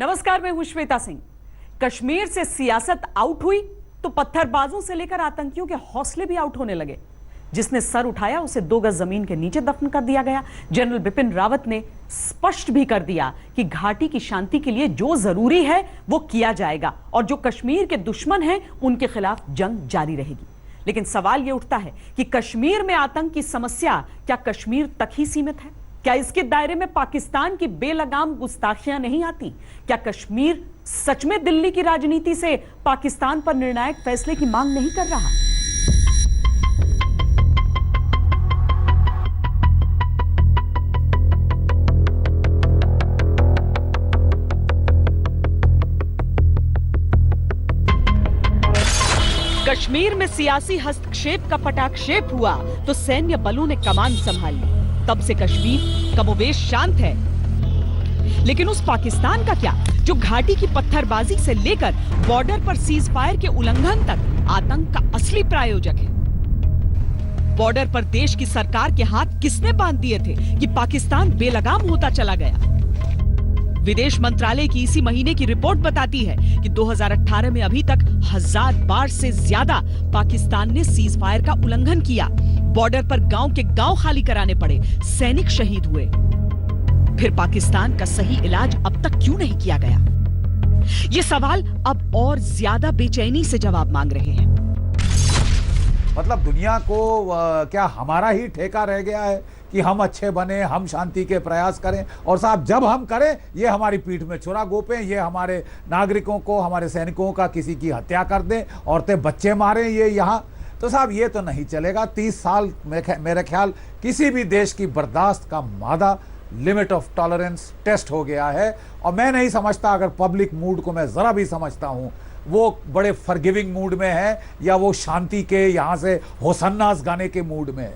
नमस्कार, मैं हूं श्वेता सिंह। कश्मीर से सियासत आउट हुई तो पत्थरबाजों से लेकर आतंकियों के हौसले भी आउट होने लगे। जिसने सर उठाया उसे 2 गज जमीन के नीचे दफन कर दिया गया। जनरल बिपिन रावत ने स्पष्ट भी कर दिया कि घाटी की शांति के लिए जो जरूरी है वो किया जाएगा और जो कश्मीर के दुश्मन हैं उनके खिलाफ जंग जारी रहेगी। लेकिन सवाल यह उठता है कि कश्मीर में आतंक की समस्या क्या कश्मीर तक ही सीमित है? क्या इसके दायरे में पाकिस्तान की बेलगाम गुस्ताखियां नहीं आती? क्या कश्मीर सच में दिल्ली की राजनीति से पाकिस्तान पर निर्णायक फैसले की मांग नहीं कर रहा? कश्मीर में सियासी हस्तक्षेप का पटाक्षेप हुआ तो सैन्य बलों ने कमान संभाली। तब से कश्मीर कमोबेश शांत है। लेकिन उस पाकिस्तान का क्या जो घाटी की पत्थरबाजी से लेकर बॉर्डर पर सीज फायर के उल्लंघन तक आतंक का असली प्रायोजक है। बॉर्डर पर देश की सरकार के हाथ किसने बांध दिए थे कि पाकिस्तान बेलगाम होता चला गया? विदेश मंत्रालय की इसी महीने की रिपोर्ट बताती है कि 2018 में अभी तक 1000 बार से ज्यादा पाकिस्तान ने सीज फायर का उल्लंघन किया। बॉर्डर पर गांव के गांव खाली कराने पड़े, सैनिक शहीद हुए। फिर पाकिस्तान का सही इलाज अब तक क्यों नहीं किया गया? ये सवाल अब और ज्यादा बेचैनी से जवाब मांग रहे हैं। मतलब दुनिया को क्या हमारा ही ठेका रह गया है कि हम अच्छे बने, हम शांति के प्रयास करें, और साहब जब हम करें ये हमारी पीठ में छुरा घोंपें, ये हमारे नागरिकों को, हमारे सैनिकों का किसी की हत्या कर दें, औरतें बच्चे मारें, ये यहाँ तो साहब ये तो नहीं चलेगा। 30 साल मेरे ख्याल किसी भी देश की बर्दाश्त का मादा, लिमिट ऑफ टॉलरेंस टेस्ट हो गया है। और मैं नहीं समझता, अगर पब्लिक मूड को मैं जरा भी समझता हूँ, वो बड़े फॉरगिविंग मूड में है या वो शांति के यहाँ से होसन्नास गाने के मूड में है।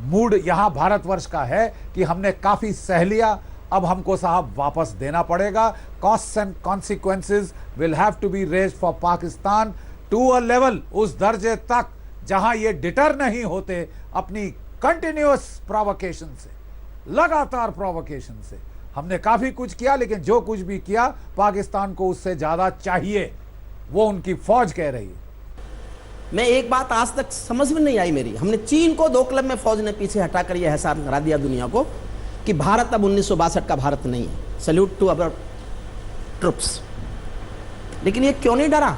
मूड यहाँ भारतवर्ष का है कि हमने काफी सह लिया, अब हमको साहब वापस देना पड़ेगा। Costs and consequences will have to be raised for Pakistan to a level, उस दर्जे तक जहां ये डिटर नहीं होते अपनी कंटिन्यूअस प्रोवोकेशन से, लगातार प्रोवोकेशन से। हमने काफी कुछ किया, लेकिन जो कुछ भी किया पाकिस्तान को उससे ज्यादा चाहिए, वो उनकी फौज कह रही है। मैं एक बात आज तक समझ में नहीं आई मेरी, हमने चीन को 2 क्लब में फौज ने पीछे हटाकर यह एहसास करा दिया दुनिया को कि भारत अब 1962 का भारत नहीं है। Salute to our troops. लेकिन ये क्यों नहीं डरा?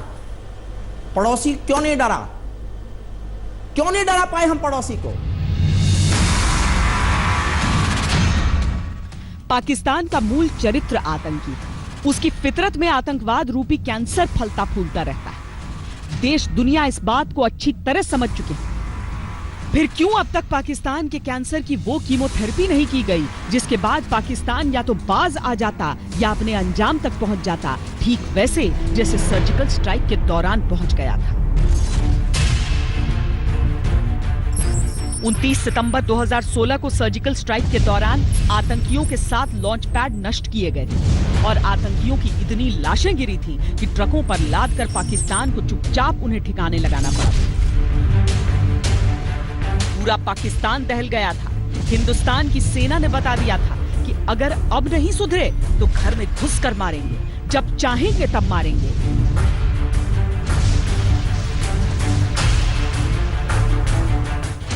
पड़ोसी क्यों नहीं डरा? क्यों नहीं डरा पाए हम पड़ोसी को? पाकिस्तान का मूल चरित्र आतंकी था। उसकी फितरत में आतंकवाद रूपी कैंसर फलता फूलता रहता है। देश दुनिया इस बात को अच्छी तरह समझ चुके हैं। फिर क्यों अब तक पाकिस्तान के कैंसर की वो कीमोथेरेपी नहीं की गई जिसके बाद पाकिस्तान या तो बाज आ जाता या अपने अंजाम तक पहुंच जाता, ठीक वैसे जैसे सर्जिकल स्ट्राइक के दौरान पहुंच गया था। 29 सितंबर 2016 को सर्जिकल स्ट्राइक के दौरान आतंकियों के 7 लॉन्च पैड नष्ट किए गए थे और आतंकियों की इतनी लाशें गिरी थी कि ट्रकों पर लाद कर पाकिस्तान को चुपचाप उन्हें ठिकाने लगाना पड़ा। पूरा पाकिस्तान दहल गया था। हिंदुस्तान की सेना ने बता दिया था कि अगर अब नहीं सुधरे तो घर में घुस कर मारेंगे, जब चाहेंगे तब मारेंगे।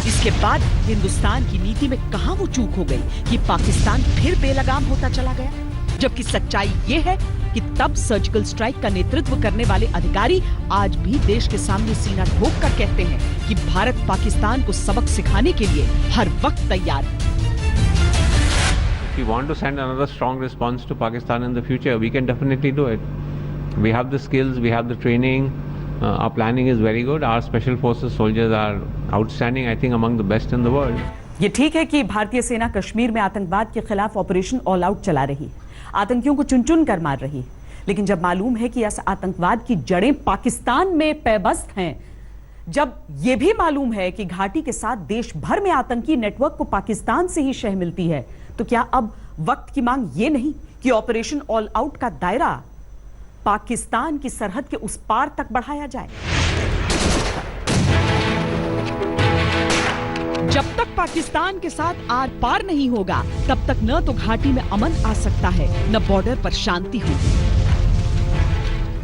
इसके बाद हिंदुस्तान की नीति में कहां वो चूक हो गई कि पाकिस्तान फिर बेलगाम होता चला गया? जबकि सच्चाई ये है कि तब सर्जिकल स्ट्राइक का नेतृत्व करने वाले अधिकारी आज भी देश के सामने सीना ठोक कर कहते हैं कि भारत पाकिस्तान को सबक सिखाने के लिए हर वक्त तैयार है। If we want to send another strong response to Pakistan in the future, we can definitely do it. We have the skills, we have the training. Our planning is very good. Our special forces soldiers are outstanding. I think among the best in the world. ये ठीक है कि भारतीय सेना कश्मीर में आतंकवाद के खिलाफ ऑपरेशन ऑल आउट चला रही, आतंकियों को चुन चुन कर मार रही। लेकिन जब मालूम है कि इस आतंकवाद की जड़ें पाकिस्तान में पैबस्त हैं, जब ये भी मालूम है कि घाटी के साथ देश भर में आतंकी नेटवर्क को पाकिस्तान से ही शह मिलती है, तो क्या अब वक्त की मांग ये नहीं कि ऑपरेशन ऑल आउट का दायरा पाकिस्तान की सरहद के उस पार तक बढ़ाया जाए? जब तक पाकिस्तान के साथ आर पार नहीं होगा, तब तक न तो घाटी में अमन आ सकता है, न बॉर्डर पर शांति होगी।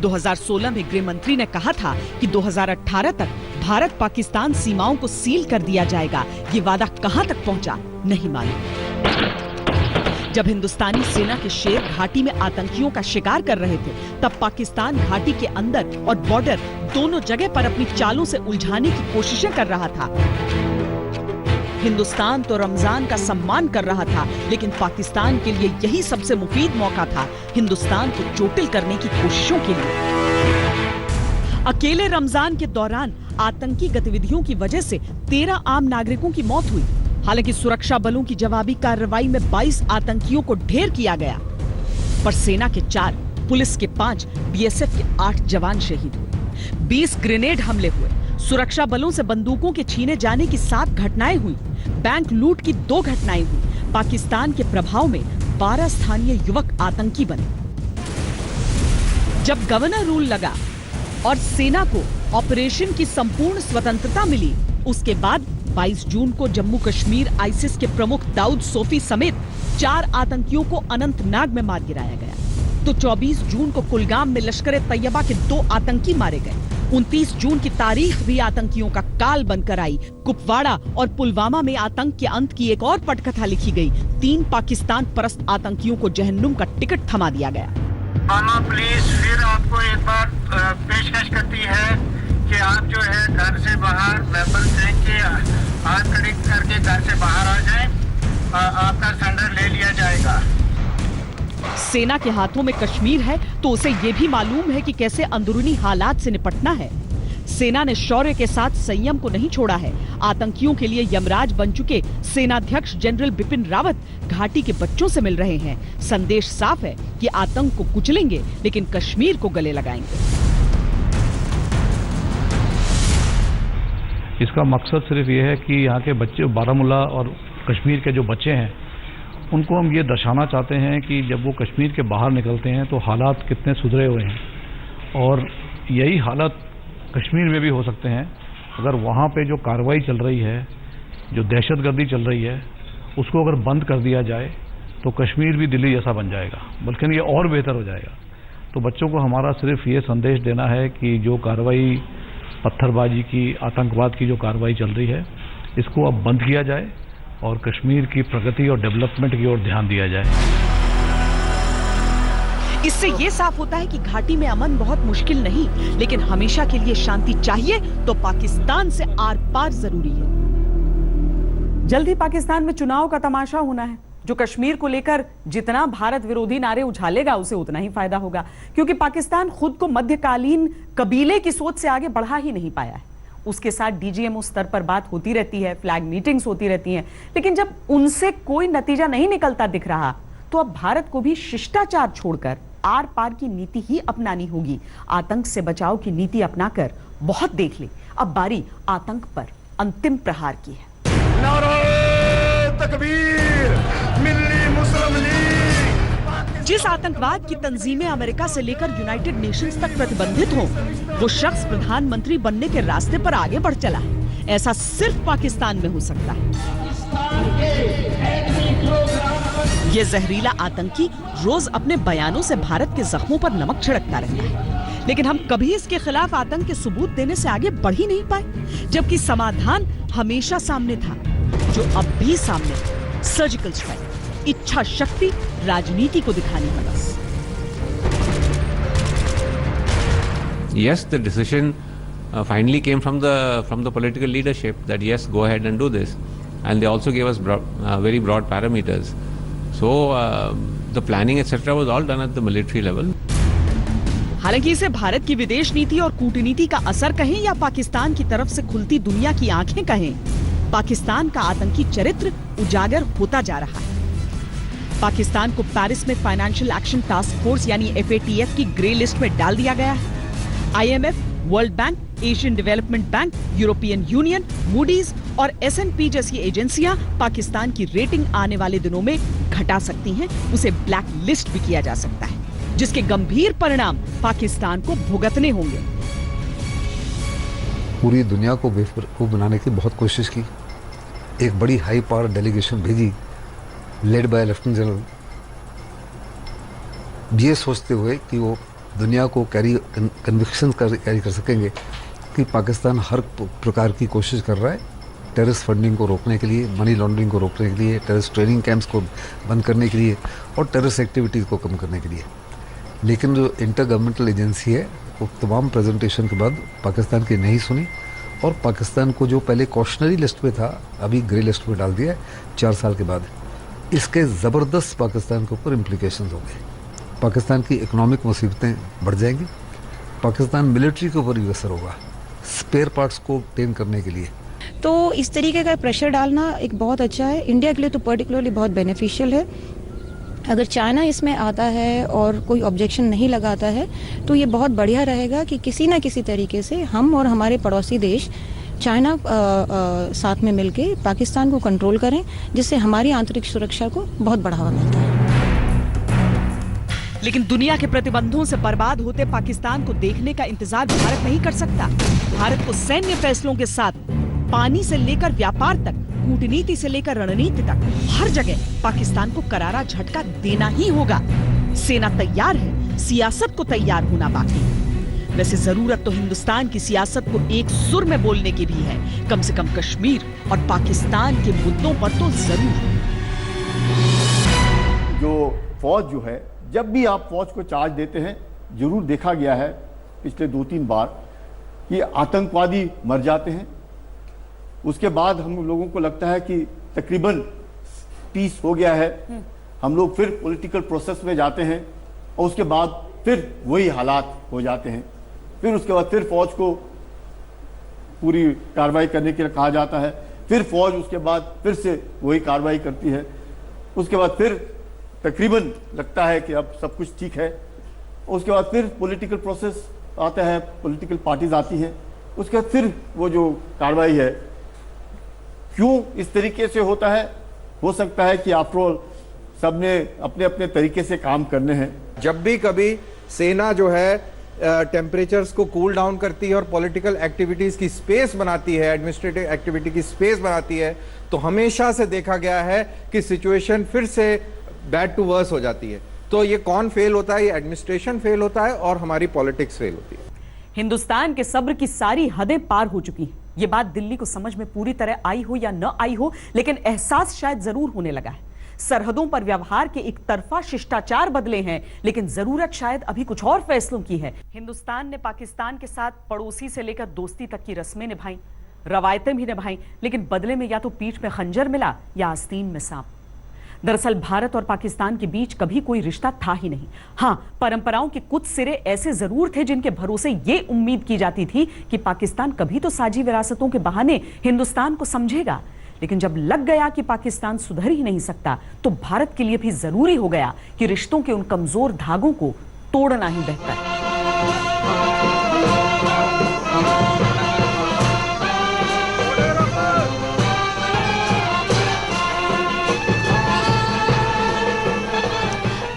2016 में गृह मंत्री ने कहा था कि 2018 तक भारत पाकिस्तान सीमाओं को सील कर दिया जाएगा। ये वादा कहां तक पहुंचा नहीं मालूम। जब हिंदुस्तानी सेना के शेर घाटी में आतंकियों का शिकार कर रहे थे, तब पाकिस्तान घाटी के अंदर और बॉर्डर दोनों जगह पर अपनी चालों से उलझाने की कोशिशें कर रहा था। हिंदुस्तान तो रमजान का सम्मान कर रहा था, लेकिन पाकिस्तान के लिए यही सबसे मुफीद मौका था हिंदुस्तान को चोटिल करने की कोशिशों के लिए। अकेले रमजान के दौरान आतंकी गतिविधियों की वजह से 13 आम नागरिकों की मौत हुई। हालांकि सुरक्षा बलों की जवाबी कार्रवाई में 22 आतंकियों को ढेर किया गया, पर सेना के 4, पुलिस के 5, बीएसएफ के 8 जवान शहीद हुए। 20 ग्रेनेड हमले हुए। सुरक्षा बलों से बंदूकों के छीने जाने की 7 घटनाएं हुई। बैंक लूट की 2 घटनाएं हुई। पाकिस्तान के प्रभाव में 12 स्थानीय युवक आतंकी बने। जब गवर्नर रूल लगा और सेना को ऑपरेशन की संपूर्ण स्वतंत्रता मिली, उसके बाद 22 जून को जम्मू कश्मीर आईसिस के प्रमुख दाऊद सोफी समेत 4 आतंकियों को अनंतनाग में मार गिराया गया। तो 24 जून को कुलगाम में लश्कर तैयबा के 2 आतंकी मारे गए। 29 जून की तारीख भी आतंकियों का काल बनकर आई। कुपवाड़ा और पुलवामा में आतंक के अंत की एक और पटकथा लिखी गई। 3 पाकिस्तान परस्त आतंकियों को जहन्नुम का टिकट थमा दिया गया। मामा पुलिस फिर आपको एक बार पेशकश करती है कि आप जो है घर से बाहर वेपन फेंक के हाथ कनेक्ट करके घर से बाहर आ जाएं, आपका सरेंडर ले लिया जाएगा। सेना के हाथों में कश्मीर है तो उसे ये भी मालूम है कि कैसे अंदरूनी हालात से निपटना है। सेना ने शौर्य के साथ संयम को नहीं छोड़ा है। आतंकियों के लिए यमराज बन चुके सेनाध्यक्ष जनरल बिपिन रावत घाटी के बच्चों से मिल रहे हैं। संदेश साफ है कि आतंक को कुचलेंगे, लेकिन कश्मीर को गले लगाएंगे। इसका मकसद सिर्फ ये है कि यहाँ के बच्चे, बारामूला और कश्मीर के जो बच्चे हैं, उनको हम ये दर्शाना चाहते हैं कि जब वो कश्मीर के बाहर निकलते हैं तो हालात कितने सुधरे हुए हैं और यही हालात कश्मीर में भी हो सकते हैं अगर वहाँ पे जो कार्रवाई चल रही है, जो दहशतगर्दी चल रही है, उसको अगर बंद कर दिया जाए तो कश्मीर भी दिल्ली जैसा बन जाएगा, बल्कि ये और बेहतर हो जाएगा। तो बच्चों को हमारा सिर्फ ये संदेश देना है कि जो कार्रवाई पत्थरबाजी की, आतंकवाद की जो कार्रवाई चल रही है, इसको अब बंद किया जाए और कश्मीर की प्रगति और डेवलपमेंट की ओर ध्यान दिया जाए। इससे ये साफ होता है कि घाटी में अमन बहुत मुश्किल नहीं, लेकिन हमेशा के लिए शांति चाहिए तो पाकिस्तान से आर पार जरूरी है। जल्द ही पाकिस्तान में चुनाव का तमाशा होना है, जो कश्मीर को लेकर जितना भारत विरोधी नारे उछालेगा उसे उतना ही फायदा होगा, क्योंकि पाकिस्तान खुद को मध्यकालीन कबीले की सोच से आगे बढ़ा ही नहीं पाया है। उसके साथ डीजीएमओ स्तर पर बात होती रहती है, फ्लैग मीटिंग्स होती रहती हैं, लेकिन जब उनसे कोई नतीजा नहीं निकलता दिख रहा तो अब भारत को भी शिष्टाचार छोड़कर आर पार की नीति ही अपनानी होगी। आतंक से बचाव की नीति अपनाकर बहुत देख ले, अब बारी आतंक पर अंतिम प्रहार की है। नारे तकबीर, मिल्ली मुस्लिम लीग। जिस आतंकवाद की तंजीमें अमेरिका से लेकर यूनाइटेड नेशंस तक प्रतिबंधित हों, वो शख्स प्रधानमंत्री बनने के रास्ते पर आगे बढ़ चला है। ऐसा सिर्फ पाकिस्तान में हो सकता है। ये जहरीला आतंकी रोज अपने बयानों से भारत के जख्मों पर नमक छिड़कता रहता है, लेकिन हम कभी इसके खिलाफ आतंक के सबूत देने से आगे बढ़ ही नहीं पाए, जबकि समाधान हमेशा सामने था, जो अब भी सामने है। सर्जिकल स्ट्राइक, इच्छा शक्ति, राजनीति को दिखानी है बस। Yes, the decision finally came from the political leadership that yes, go ahead and do this, and they also gave us very broad parameters. So the planning etc. was all done at the military level. हालांकि इसे भारत की विदेश नीति और कूटनीति का असर कहें या पाकिस्तान की तरफ से खुलती दुनिया की आंखें कहें, पाकिस्तान का आतंकी चरित्र उजागर होता जा रहा है। पाकिस्तान को पेरिस में फाइनेंशियल एक्शन टास्क फोर्स यानी FATF की ग्रे लिस्ट में डाल दिया गया है। IMF, world bank, Asian development bank, European union, Moody's और S&P जैसी एजेंसियां पाकिस्तान की रेटिंग आने वाले दिनों में घटा सकती हैं। उसे ब्लैक लिस्ट भी किया जा सकता है, जिसके गंभीर परिणाम पाकिस्तान को भुगतने होंगे। पूरी दुनिया को बेवकूफ बनाने की बहुत कोशिश की। एक बड़ी हाई पावर डेलीगेशन भेजी, लेड बाय लेफ्टिनेंट जनरल, ये सोचते हुए कि वो दुनिया को कन्विक्शन कैरी कर सकेंगे कि पाकिस्तान हर प्रकार की कोशिश कर रहा है टेररिस्ट फंडिंग को रोकने के लिए, मनी लॉन्ड्रिंग को रोकने के लिए, टेररिस्ट ट्रेनिंग कैंप्स को बंद करने के लिए और टेररिस्ट एक्टिविटीज़ को कम करने के लिए। लेकिन जो इंटर गवर्नमेंटल एजेंसी है वो तमाम प्रेजेंटेशन के बाद पाकिस्तान की नहीं सुनी और पाकिस्तान को जो पहले कॉशनरी लिस्ट पे था अभी ग्रे लिस्ट में डाल दिया है 4 साल के बाद। इसके ज़बरदस्त पाकिस्तान के ऊपर इम्प्लीकेशंस हो गए। पाकिस्तान की इकोनॉमिक मुसीबतें बढ़ जाएंगी, पाकिस्तान मिलिट्री के ऊपर भी असर होगा स्पेयर पार्ट्स को obtain करने के लिए। तो इस तरीके का प्रेशर डालना एक बहुत अच्छा है, इंडिया के लिए तो पर्टिकुलरली बहुत बेनिफिशियल है। अगर चाइना इसमें आता है और कोई ऑब्जेक्शन नहीं लगाता है तो ये बहुत बढ़िया रहेगा कि किसी ना किसी तरीके से हम और हमारे पड़ोसी देश चाइना साथ में मिलके पाकिस्तान को कंट्रोल करें, जिससे हमारी आंतरिक सुरक्षा को बहुत बढ़ावा मिलता है। लेकिन दुनिया के प्रतिबंधों से बर्बाद होते पाकिस्तान को देखने का इंतजार भारत नहीं कर सकता। भारत को सैन्य फैसलों के साथ पानी से लेकर व्यापार तक, कूटनीति से लेकर रणनीति तक हर जगह पाकिस्तान को करारा झटका देना ही होगा। सेना तैयार है, सियासत को तैयार होना बाकी है। वैसे जरूरत तो हिंदुस्तान की सियासत को एक सुर में बोलने की भी है, कम से कम कश्मीर और पाकिस्तान के मुद्दों पर तो जरूर। जो फौज जो है, जब भी आप फौज को चार्ज देते हैं, जरूर देखा गया है पिछले 2-3 बार ये आतंकवादी मर जाते हैं। उसके बाद हम लोगों को लगता है कि तकरीबन पीस हो गया है, हम लोग फिर पॉलिटिकल प्रोसेस में जाते हैं और उसके बाद फिर वही हालात हो जाते हैं। फिर उसके बाद फिर फौज को पूरी कार्रवाई करने के लिए कहा जाता है, फिर फौज उसके बाद फिर से वही कार्रवाई करती है। उसके बाद फिर तकरीबन लगता है कि अब सब कुछ ठीक है। उसके बाद फिर पॉलिटिकल प्रोसेस आता है, पॉलिटिकल पार्टीज आती हैं, उसके बाद फिर वो जो कार्रवाई है। क्यों इस तरीके से होता है? हो सकता है कि आफ्टर ऑल सबने अपने अपने तरीके से काम करने हैं। जब भी कभी सेना जो है टेम्परेचर्स को कूल डाउन करती है और पॉलिटिकल एक्टिविटीज की स्पेस बनाती है, एडमिनिस्ट्रेटिव एक्टिविटी की स्पेस बनाती है, तो हमेशा से देखा गया है कि सिचुएशन फिर से बैड टू वर्स हो जाती है। तो ये कौन फेल होता है? ये एडमिनिस्ट्रेशन फेल होता है और हमारी पॉलिटिक्स फेल होती है। हिंदुस्तान के सब्र की सारी हदें पार हो चुकी हैं। ये बात दिल्ली को समझ में पूरी तरह आई हो या न आई हो, लेकिन एहसास शायद जरूर होने लगा है। सरहदों पर व्यवहार के एक तरफा शिष्टाचार बदले हैं, लेकिन जरूरत शायद अभी कुछ और फैसलों की है। हिंदुस्तान ने पाकिस्तान के साथ पड़ोसी से लेकर दोस्ती तक की रस्में निभाई, रवायतें भी निभाई, लेकिन बदले में या तो पीठ में खंजर मिला या आस्तीन में सांप। दरअसल भारत और पाकिस्तान के बीच कभी कोई रिश्ता था ही नहीं। हां, परंपराओं के कुछ सिरे ऐसे जरूर थे जिनके भरोसे ये उम्मीद की जाती थी कि पाकिस्तान कभी तो साझी विरासतों के बहाने हिंदुस्तान को समझेगा। लेकिन जब लग गया कि पाकिस्तान सुधर ही नहीं सकता, तो भारत के लिए भी जरूरी हो गया कि रिश्तों के उन कमजोर धागों को तोड़ना ही बेहतर है।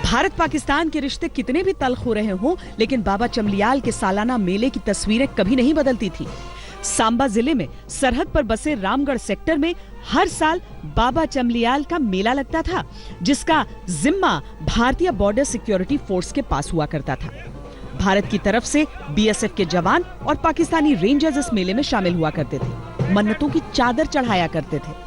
भारत पाकिस्तान के रिश्ते कितने भी तल्ख हो रहे हों, लेकिन बाबा चमलियाल के सालाना मेले की तस्वीरें कभी नहीं बदलती थी। सांबा जिले में सरहद पर बसे रामगढ़ सेक्टर में हर साल बाबा चमलियाल का मेला लगता था, जिसका जिम्मा भारतीय बॉर्डर सिक्योरिटी फोर्स के पास हुआ करता था। भारत की तरफ से बीएसएफ के जवान और पाकिस्तानी रेंजर्स इस मेले में शामिल हुआ करते थे, मन्नतों की चादर चढ़ाया करते थे।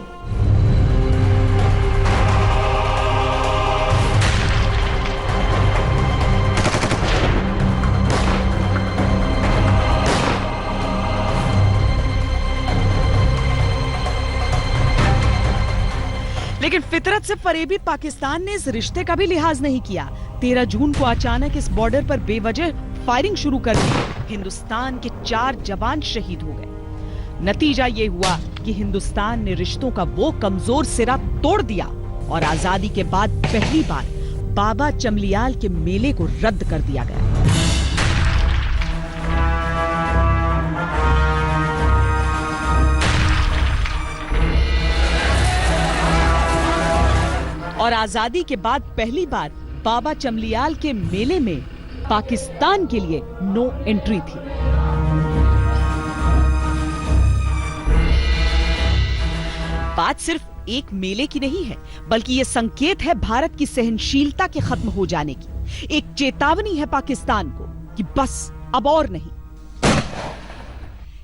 लेकिन फितरत से फरेबी पाकिस्तान ने इस रिश्ते का भी लिहाज नहीं किया। 13 जून को अचानक इस बॉर्डर पर बेवजह फायरिंग शुरू कर दी। हिंदुस्तान के 4 जवान शहीद हो गए। नतीजा ये हुआ कि हिंदुस्तान ने रिश्तों का वो कमजोर सिरा तोड़ दिया और आजादी के बाद पहली बार बाबा चमलियाल के मेले को रद्द कर दिया गया। और आजादी के बाद पहली बार बाबा चमलियाल के मेले में पाकिस्तान के लिए नो एंट्री थी। बात सिर्फ एक मेले की नहीं है, बल्कि यह संकेत है भारत की सहनशीलता के खत्म हो जाने की। एक चेतावनी है पाकिस्तान को कि बस अब और नहीं।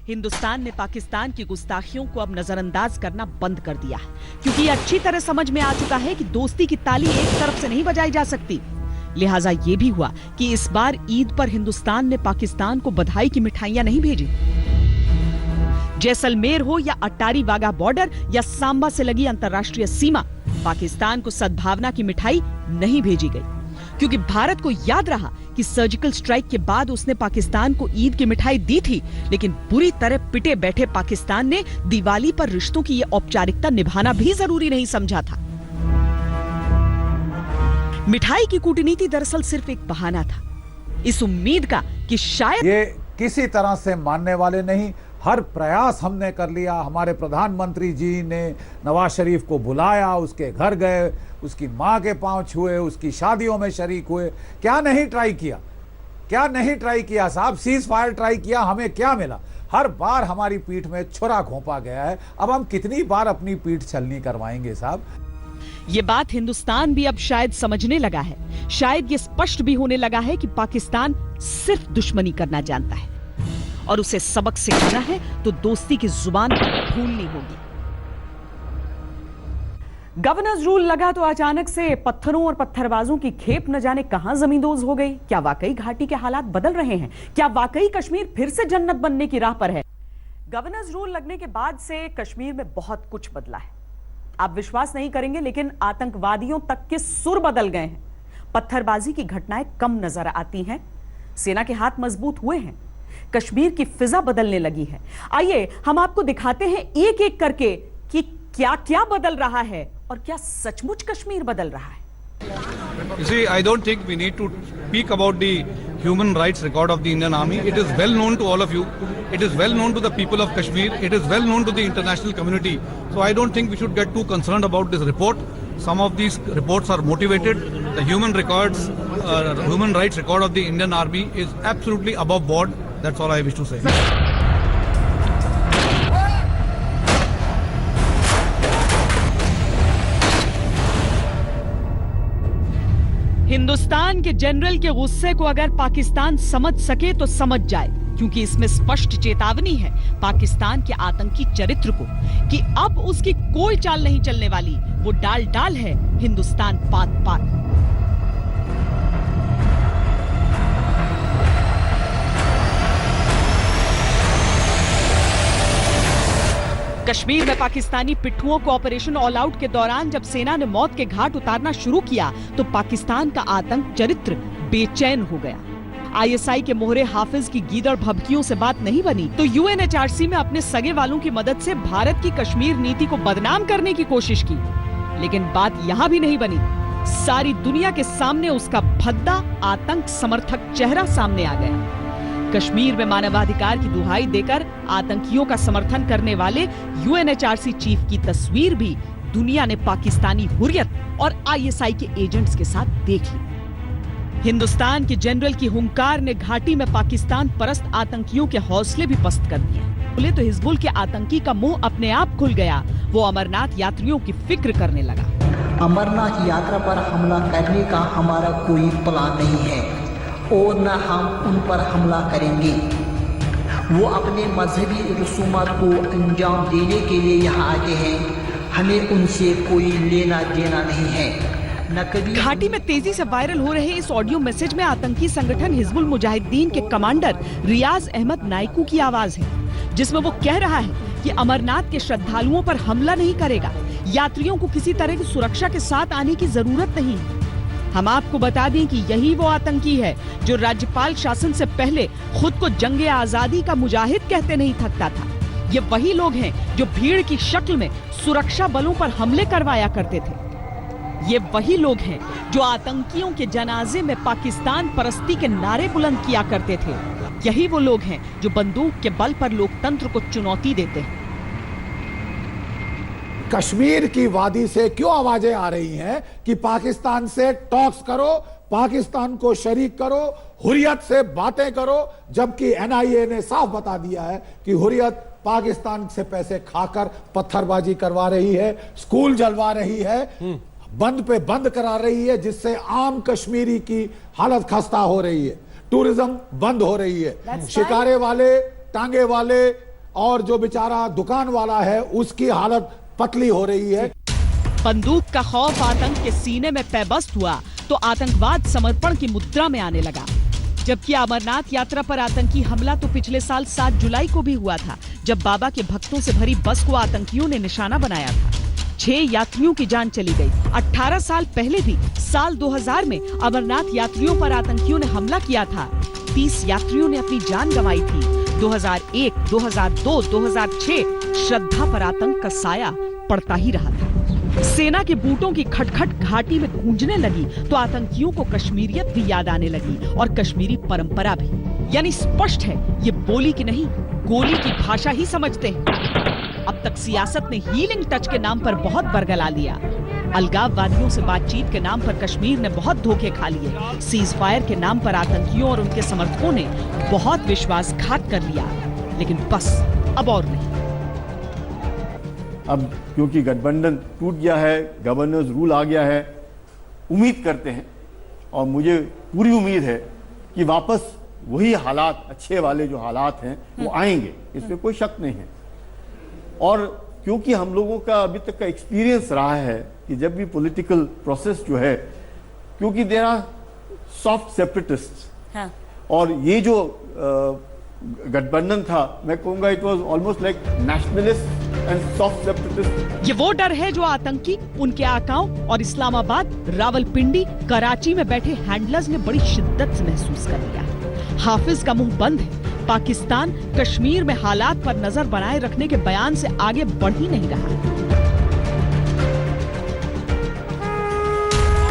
हिंदुस्तान ने पाकिस्तान की गुस्ताखियों को अब नजरअंदाज करना बंद कर दिया है, क्योंकि यह अच्छी तरह समझ में आ चुका है कि दोस्ती की ताली एक तरफ से नहीं बजाई जा सकती। लिहाजा यह भी हुआ कि इस बार ईद पर हिंदुस्तान ने पाकिस्तान को बधाई की मिठाइयां नहीं भेजी। जैसलमेर हो या अटारी वाघा बॉर्डर या सांबा से लगी अंतर्राष्ट्रीय सीमा, पाकिस्तान को सद्भावना की मिठाई नहीं भेजी गई, क्योंकि भारत को याद रहा कि सर्जिकल स्ट्राइक के बाद उसने पाकिस्तान को ईद की मिठाई दी थी, लेकिन बुरी तरह पिटे बैठे पाकिस्तान ने दिवाली पर रिश्तों की यह औपचारिकता निभाना भी जरूरी नहीं समझा था। मिठाई की कूटनीति दरअसल सिर्फ एक बहाना था, इस उम्मीद का कि शायद ये किसी तरह से मानने वाले नहीं। हर प्रयास हमने कर लिया। हमारे प्रधानमंत्री जी ने नवाज शरीफ को बुलाया, उसके घर गए, उसकी मां के पांव छुए, उसकी शादियों में शरीक हुए। क्या नहीं ट्राई किया, क्या नहीं ट्राई किया साहब। सीज फायर ट्राई किया, हमें क्या मिला? हर बार हमारी पीठ में छुरा घोंपा गया है। अब हम कितनी बार अपनी पीठ छलनी करवाएंगे साहब? ये बात हिंदुस्तान भी अब शायद समझने लगा है। शायद ये स्पष्ट भी होने लगा है कि पाकिस्तान सिर्फ दुश्मनी करना जानता है और उसे सबक सीखना है तो दोस्ती की जुबान भूलनी होगी। गवर्नर्स रूल लगा तो अचानक से पत्थरों और पत्थरबाजों की खेप न जाने कहां जमींदोज हो गई। क्या वाकई घाटी के हालात बदल रहे हैं? क्या वाकई कश्मीर फिर से जन्नत बनने की राह पर है? गवर्नर्स रूल लगने के बाद से कश्मीर में बहुत कुछ बदला है। आप विश्वास नहीं करेंगे, लेकिन आतंकवादियों तक के सुर बदल गए हैं। पत्थरबाजी की घटनाएं कम नजर आती हैं, सेना के हाथ मजबूत हुए हैं, कश्मीर की फिजा बदलने लगी है। आइए हम आपको दिखाते हैं एक एक करके कि क्या क्या बदल रहा है और क्या सचमुच कश्मीर बदल रहा है। You see, I don't think we need to speak about the human rights record of the Indian Army. It is well known to all of you. It is well known to the people of Kashmir. It is well known to the international community. So I don't think we should get too concerned about this report. Some of these reports are motivated. The human rights record of the Indian Army is absolutely above board. That's all I wish to say. Hindustan के general के गुस्से को अगर पाकिस्तान समझ सके तो समझ जाए, क्योंकि इसमें स्पष्ट चेतावनी है पाकिस्तान के आतंकी चरित्र को कि अब उसकी कोई चाल नहीं चलने वाली। वो डाल डाल है, हिंदुस्तान पात पात। कश्मीर में पाकिस्तानी पिट्ठुओं को ऑपरेशन ऑल आउट के दौरान जब सेना ने मौत के घाट उतारना शुरू किया तो पाकिस्तान का आतंक चरित्र बेचैन हो गया। आईएसआई के मोहरे हाफिज की गीदड़ भभकियों से बात नहीं बनी तो यूएनएचआरसी में अपने सगे वालों की मदद से भारत की कश्मीर नीति को बदनाम करने की कोशिश की, लेकिन बात यहाँ भी नहीं बनी। सारी दुनिया के सामने उसका भद्दा आतंक समर्थक चेहरा सामने आ गया। कश्मीर में मानवाधिकार की दुहाई देकर आतंकियों का समर्थन करने वाले यूएनएचआरसी चीफ की तस्वीर भी दुनिया ने पाकिस्तानी हुर्रियत और आईएसआई के एजेंट्स के साथ देख ली। हिंदुस्तान के जनरल की हुंकार ने घाटी में पाकिस्तान परस्त आतंकियों के हौसले भी पस्त कर दिए। बोले तो हिजबुल के आतंकी का मुंह अपने आप खुल गया। वो अमरनाथ यात्रियों की फिक्र करने लगा। अमरनाथ यात्रा पर हमला करने का हमारा कोई प्लान नहीं है और न हम उन पर हमला करेंगे। वो अपने मजहबी रसूमात को अंजाम देने के लिए यहाँ आते हैं, हमें उनसे कोई लेना देना नहीं है। न कभी घाटी में तेजी से वायरल हो रहे इस ऑडियो मैसेज में आतंकी संगठन हिजबुल मुजाहिदीन के कमांडर रियाज अहमद नाइकू की आवाज है, जिसमें वो कह रहा है कि अमरनाथ के श्रद्धालुओं पर हमला नहीं करेगा, यात्रियों को किसी तरह की सुरक्षा के साथ आने की जरूरत नहीं है। हम आपको बता दें कि यही वो आतंकी है जो राज्यपाल शासन से पहले खुद को जंगे आजादी का मुजाहिद कहते नहीं थकता था। ये वही लोग हैं जो भीड़ की शक्ल में सुरक्षा बलों पर हमले करवाया करते थे। ये वही लोग हैं जो आतंकियों के जनाजे में पाकिस्तान परस्ती के नारे बुलंद किया करते थे। यही वो लोग हैं जो बंदूक के बल पर लोकतंत्र को चुनौती देते हैं। कश्मीर की वादी से क्यों आवाजें आ रही हैं कि पाकिस्तान से टॉक्स करो, पाकिस्तान को शरीक करो, हुर्रियत से बातें करो, जबकि एनआईए ने साफ बता दिया है कि हुर्रियत पाकिस्तान से पैसे खाकर पत्थरबाजी करवा रही है, स्कूल जलवा रही है, बंद पे बंद करा रही है, जिससे आम कश्मीरी की हालत खस्ता हो रही है। टूरिज्म बंद हो रही है। शिकारे वाले, टांगे वाले और जो बेचारा दुकान वाला है उसकी हालत पतली हो रही है। बंदूक का खौफ आतंक के सीने में पैबस्त हुआ तो आतंकवाद समर्पण की मुद्रा में आने लगा। जबकि अमरनाथ यात्रा पर आतंकी हमला तो पिछले साल 7 जुलाई को भी हुआ था, जब बाबा के भक्तों से भरी बस को आतंकियों ने निशाना बनाया था। 6 यात्रियों की जान चली गई। 18 साल पहले भी साल 2000 में अमरनाथ यात्रियों पर आतंकियों ने हमला किया था। 30 यात्रियों ने अपनी जान गंवाई थी। 2001, 2002, 2006 श्रद्धा पर आतंक का साया पड़ता ही रहा था। सेना के बूटों की खटखट घाटी में गूंजने लगी तो आतंकियों को कश्मीरियत भी याद आने लगी और कश्मीरी परंपरा भी। यानी स्पष्ट है ये बोली की नहीं, गोली की भाषा ही समझते हैं। अब तक सियासत ने हीलिंग टच के नाम पर बहुत बरगला लिया। अलगाववादियों से बातचीत के नाम पर कश्मीर ने बहुत धोखे खा लिए। सीज फायर के नाम पर आतंकियों और उनके समर्थकों ने बहुत विश्वासघात कर लिया। लेकिन बस अब और नहीं। अब क्योंकि गठबंधन टूट गया है, गवर्नर्स रूल आ गया है, उम्मीद करते हैं और मुझे पूरी उम्मीद है कि वापस वही हालात, अच्छे वाले जो हालात हैं वो आएंगे, इसमें कोई शक नहीं है। और क्योंकि हम लोगों का अभी तक का एक्सपीरियंस रहा है कि जब भी पॉलिटिकल प्रोसेस जो है, क्योंकि देयर आर सॉफ्ट सेपरेटिस्ट्स, और ये जो गठबंधन था, मैं कहूंगा it was almost like nationalist and soft separatist. ये वो डर है जो आतंकी, उनके आकाओं और इस्लामाबाद, रावलपिंडी, कराची में बैठे हैंडलर्स ने बड़ी शिद्दत से महसूस कर लिया। हाफिज का मुंह बंद है। पाकिस्तान कश्मीर में हालात पर नजर बनाए रखने के बयान से आगे बढ़ ही नहीं रहा।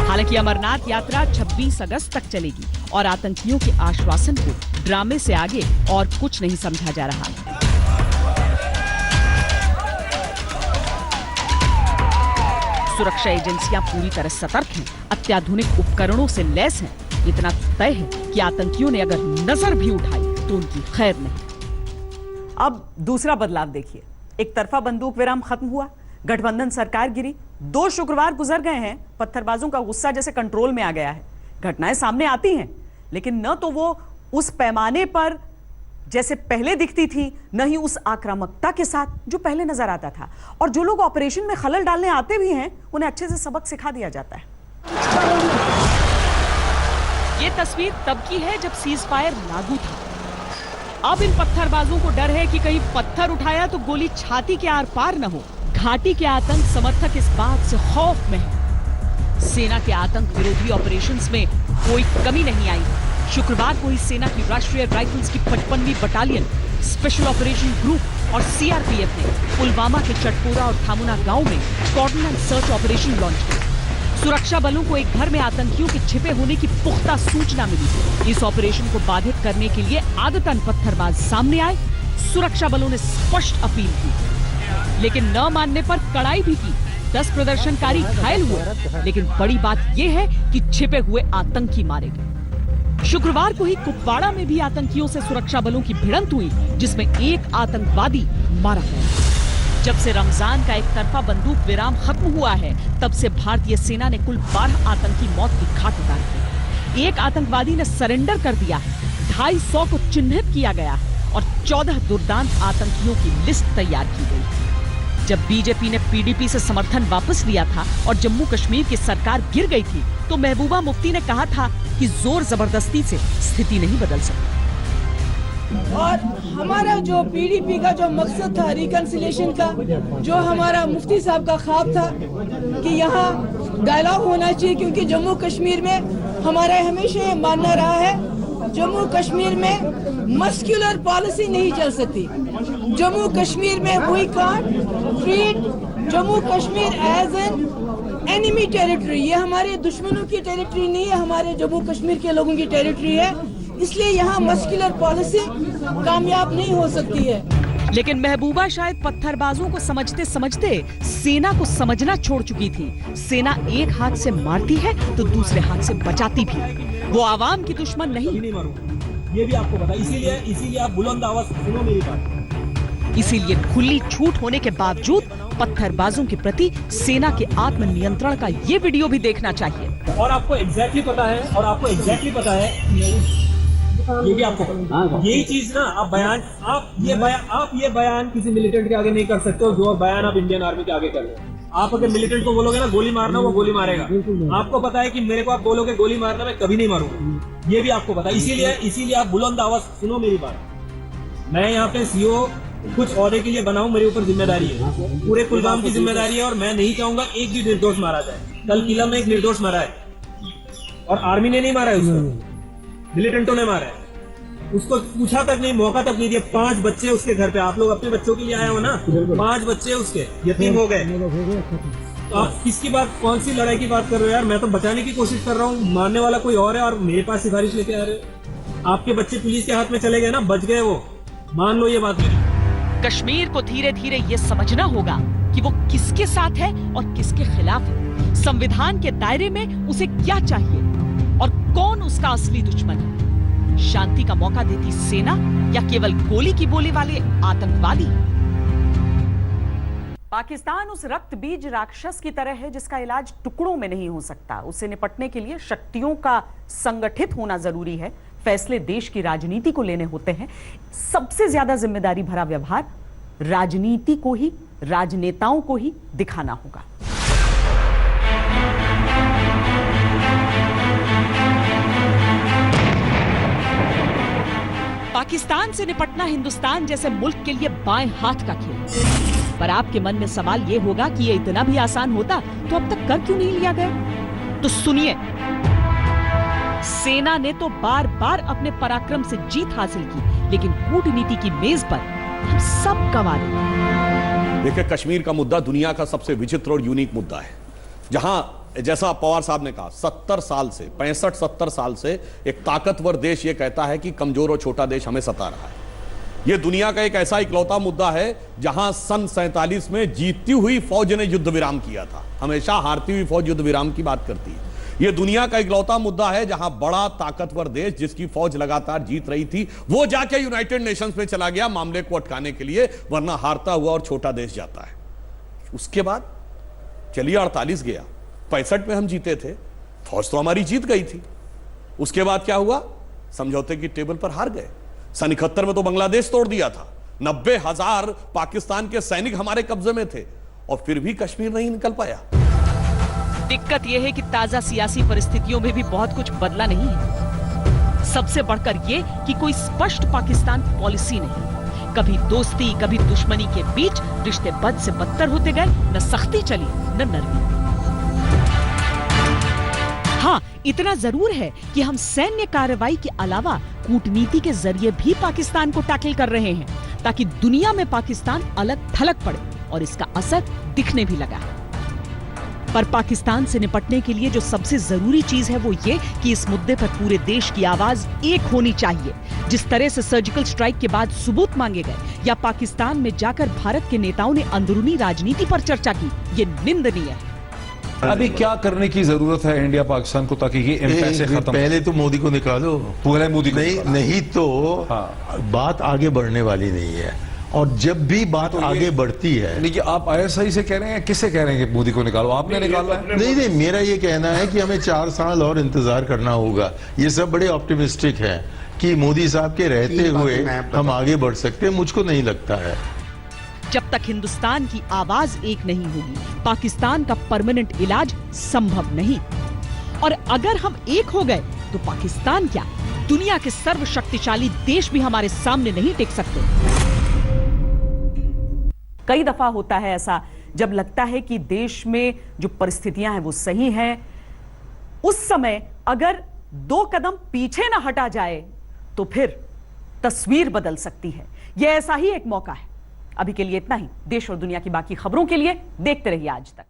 हालांकि अमरनाथ यात्रा 26 अगस्त तक चलेगी और आतंकियों के आश्वासन को ड्रामे से आगे और कुछ नहीं समझा जा रहा। सुरक्षा एजेंसियां पूरी तरह सतर्क हैं, अत्याधुनिक उपकरणों से लैस हैं। इतना तय है कि आतंकियों ने अगर नजर भी उठाई तो उनकी खैर नहीं। अब दूसरा बदलाव देखिए। एक तरफा बंदूक विराम खत्म हुआ, गठबंधन सरकार गिरी, 2 शुक्रवार गुजर गए हैं, पत्थरबाजों का गुस्सा जैसे कंट्रोल में आ गया है। घटनाएं सामने आती हैं, लेकिन न तो वो उस पैमाने पर जैसे पहले दिखती थी, न ही उस आक्रामकता के साथ जो पहले नजर आता था। और जो लोग ऑपरेशन में खलल डालने आते भी हैं, उन्हें अच्छे से सबक सिखा दिया जाता है। ये तस्वीर तब की है जब सीज फायर लागू था। अब इन पत्थरबाजों को डर है कि कहीं पत्थर उठाया तो गोली छाती के आर पार न हो। घाटी के आतंक समर्थक इस बात से खौफ में है। सेना के आतंक विरोधी ऑपरेशंस में कोई कमी नहीं आई। शुक्रवार को ही सेना की राष्ट्रीय राइफल्स की 55वीं बटालियन, स्पेशल ऑपरेशन ग्रुप और सीआरपीएफ ने पुलवामा के चटपोरा और थामुना गांव में cordon and search operation launch किया। सुरक्षा बलों को एक घर में आतंकियों के छिपे होने की पुख्ता सूचना मिली। इस ऑपरेशन को बाधित करने के लिए आदतन पत्थरबाज सामने आए। सुरक्षा बलों ने स्पष्ट अपील की, लेकिन न मानने पर कड़ाई भी की। 10 प्रदर्शनकारी घायल हुए, लेकिन बड़ी बात यह है कि छिपे हुए आतंकी मारे गए। शुक्रवार को ही कुपवाड़ा में भी आतंकियों से सुरक्षा बलों की भिड़ंत हुई, जिसमें एक आतंकवादी मारा गया। जब से रमजान का एक तरफा बंदूक विराम खत्म हुआ है, तब से भारतीय सेना ने कुल 12 आतंकी मौत की घाट उतारी है। एक आतंकवादी ने सरेंडर कर दिया है, 250 को चिन्हित किया गया है और 14 दुर्दांत आतंकियों की लिस्ट तैयार की गई। जब बीजेपी ने पीडीपी से समर्थन वापस लिया था और जम्मू कश्मीर की सरकार गिर गई थी, तो महबूबा मुफ्ती ने कहा था कि जोर जबरदस्ती से स्थिति नहीं बदल सकती। और हमारा जो पीडीपी का जो मकसद था रिकंसिलिएशन का, जो हमारा मुफ्ती साहब का ख्वाब था कि यहाँ डायलॉग होना चाहिए, क्योंकि जम्मू कश्मीर में हमारा हमेशा ये मानना रहा है जम्मू कश्मीर में मस्कुलर पॉलिसी नहीं चल सकती। जम्मू कश्मीर में we can't treat Jammu Kashmir as an enemy territory. ये हमारे दुश्मनों की टेरिटरी नहीं है, हमारे जम्मू कश्मीर के लोगों की टेरिटरी है। इसलिए यहाँ मस्कुलर पॉलिसी कामयाब नहीं हो सकती है। लेकिन महबूबा शायद पत्थरबाजों को समझते समझते सेना को समझना छोड़ चुकी थी। सेना एक हाथ से मारती है तो दूसरे हाथ से बचाती भी। वो आवाम की दुश्मन नहीं, ये भी आपको पता, इसीलिए आप बुलंद आवाज सुनो मेरी बात। इसीलिए खुली छूट होने के बावजूद पत्थरबाजों के प्रति सेना के आत्मनियंत्रण का ये वीडियो भी देखना चाहिए। और आपको एग्जैक्टली पता है ये भी आपको पता। यही चीज ना आप ये बयान किसी मिलिटेंट के आगे नहीं कर सकते हो जो बयान आप इंडियन आर्मी के आगे कर रहे हो। आप अगर मिलिटेंट को बोलोगे ना गोली मारना, वो गोली मारेगा। आपको पता है कि मेरे को आप बोलोगे गोली मारना, मैं कभी नहीं मारूंगा। ये भी आपको पता है। इसीलिए आप बुलंद आवाज सुनो मेरी बात। मैं यहाँ पे सीओ कुछ औहदे के लिए बना हूँ, मेरे ऊपर जिम्मेदारी है, पूरे कुलगाम की जिम्मेदारी है, और मैं नहीं चाहूंगा एक भी निर्दोष मारा जाए। कल किला में एक निर्दोष मारा है और आर्मी ने नहीं मारा है उसको, मिलिटेंटों ने मारा है। उसको पूछा तक नहीं, मौका तक नहीं दिया। 5 बच्चे उसके घर पे, आप लोग अपने बच्चों के लिए आए हो ना, 5 बच्चे उसके यतीम हो गए। तो आप किसकी बात, कौन सी लड़ाई की बात कर रहे हो यार? मैं तो बचाने की कोशिश कर रहा हूँ, मारने वाला कोई और है और मेरे पास सिफारिश लेके आ रहे हो। आपके बच्चे पुलिस के हाथ में चले गए ना, बच गए वो, मान लो ये बात मेरी। कश्मीर को धीरे धीरे ये समझना होगा कि वो किसके साथ है और किसके खिलाफ है, संविधान के दायरे में उसे क्या चाहिए और कौन उसका असली दुश्मन है। शांति का मौका देती सेना या केवल गोली की बोली वाले आतंकवादी? पाकिस्तान उस रक्त बीज राक्षस की तरह है जिसका इलाज टुकड़ों में नहीं हो सकता। उससे निपटने के लिए शक्तियों का संगठित होना जरूरी है। फैसले देश की राजनीति को लेने होते हैं। सबसे ज्यादा जिम्मेदारी भरा व्यवहार राजनीति को ही, राजनेताओं को ही दिखाना होगा। पाकिस्तान से निपटना हिंदुस्तान जैसे मुल्क के लिए बाएं हाथ का खेल। पर आपके मन में सवाल यह होगा कि यह इतना भी आसान होता तो अब तक कर क्यों नहीं लिया गया? तो सुनिए, सेना ने तो बार बार अपने पराक्रम से जीत हासिल की, लेकिन कूटनीति की मेज पर हम सब गंवा दें। देखिए, कश्मीर का मुद्दा दुनिया का सबसे विचित्र और यूनिक मुद्दा है, जहां जैसा पवार साहब ने कहा 70 साल से 65-70 साल से एक ताकतवर देश ये कहता है कि कमजोर और छोटा देश हमें सता रहा है। यह दुनिया का एक ऐसा इकलौता मुद्दा है जहां सन 47 में जीतती हुई फौज ने युद्ध विराम किया था। हमेशा हारती हुई फौज युद्ध विराम की बात करती है। यह दुनिया का इकलौता मुद्दा है जहां बड़ा ताकतवर देश जिसकी फौज लगातार जीत रही थी, वो जाके यूनाइटेड नेशंस में चला गया मामले को अटकाने के लिए, वरना हारता हुआ और छोटा देश जाता है। उसके बाद चलिए 48 गया, 65 में हम जीते थे, फौज तो हमारी जीत गई थी। उसके बाद क्या हुआ? समझौते की टेबल पर हार गए। सन 71 में तो बांग्लादेश तोड़ दिया था, 90,000 पाकिस्तान के सैनिक हमारे कब्जे में थे और फिर भी कश्मीर नहीं निकल पाया। दिक्कत यह है कि ताजा सियासी परिस्थितियों में भी बहुत कुछ बदला नहीं है। सबसे बढ़कर यह कि कोई स्पष्ट पाकिस्तान पॉलिसी नहीं। कभी दोस्ती कभी दुश्मनी के बीच रिश्ते बद से बदतर होते गए, न सख्ती चली न नरमी। हाँ, इतना जरूर है कि हम सैन्य कार्रवाई के अलावा कूटनीति के जरिए भी पाकिस्तान को टैकल कर रहे हैं, ताकि दुनिया में पाकिस्तान अलग थलग पड़े, और इसका असर दिखने भी लगा है। पर पाकिस्तान से निपटने के लिए जो सबसे जरूरी चीज है वो ये कि इस मुद्दे पर पूरे देश की आवाज एक होनी चाहिए। जिस तरह से सर्जिकल स्ट्राइक के बाद सबूत मांगे गए या पाकिस्तान में जाकर भारत के नेताओं ने अंदरूनी राजनीति पर चर्चा की, ये निंदनीय है। अभी क्या करने की जरूरत है इंडिया पाकिस्तान को ताकि ये इम्पैसे खत्म? पहले तो मोदी को निकालो, पूरे मोदी को नहीं तो बात आगे बढ़ने वाली नहीं है। और जब भी बात तो आगे बढ़ती है, लेकिन आप ISI से कह रहे हैं, किससे कह रहे हैं कि मोदी को निकालो? आपने निकाला है? नहीं, मेरा ये कहना है कि हमें 4 साल और इंतजार करना होगा। ये सब बड़े ऑप्टिमिस्टिक हैं कि मोदी साहब के रहते हुए हम आगे बढ़ सकते हैं, मुझको नहीं लगता है। जब तक हिंदुस्तान की आवाज एक नहीं होगी, पाकिस्तान का परमानेंट इलाज संभव नहीं। और अगर हम एक हो गए तो पाकिस्तान क्या, दुनिया के सर्वशक्तिशाली देश भी हमारे सामने नहीं टिक सकते। कई दफा होता है ऐसा, जब लगता है कि देश में जो परिस्थितियां हैं वो सही हैं, उस समय अगर 2 कदम पीछे ना हटा जाए तो फिर तस्वीर बदल सकती है। यह ऐसा ही एक मौका है। अभी के लिए इतना ही। देश और दुनिया की बाकी खबरों के लिए देखते रहिए आज तक।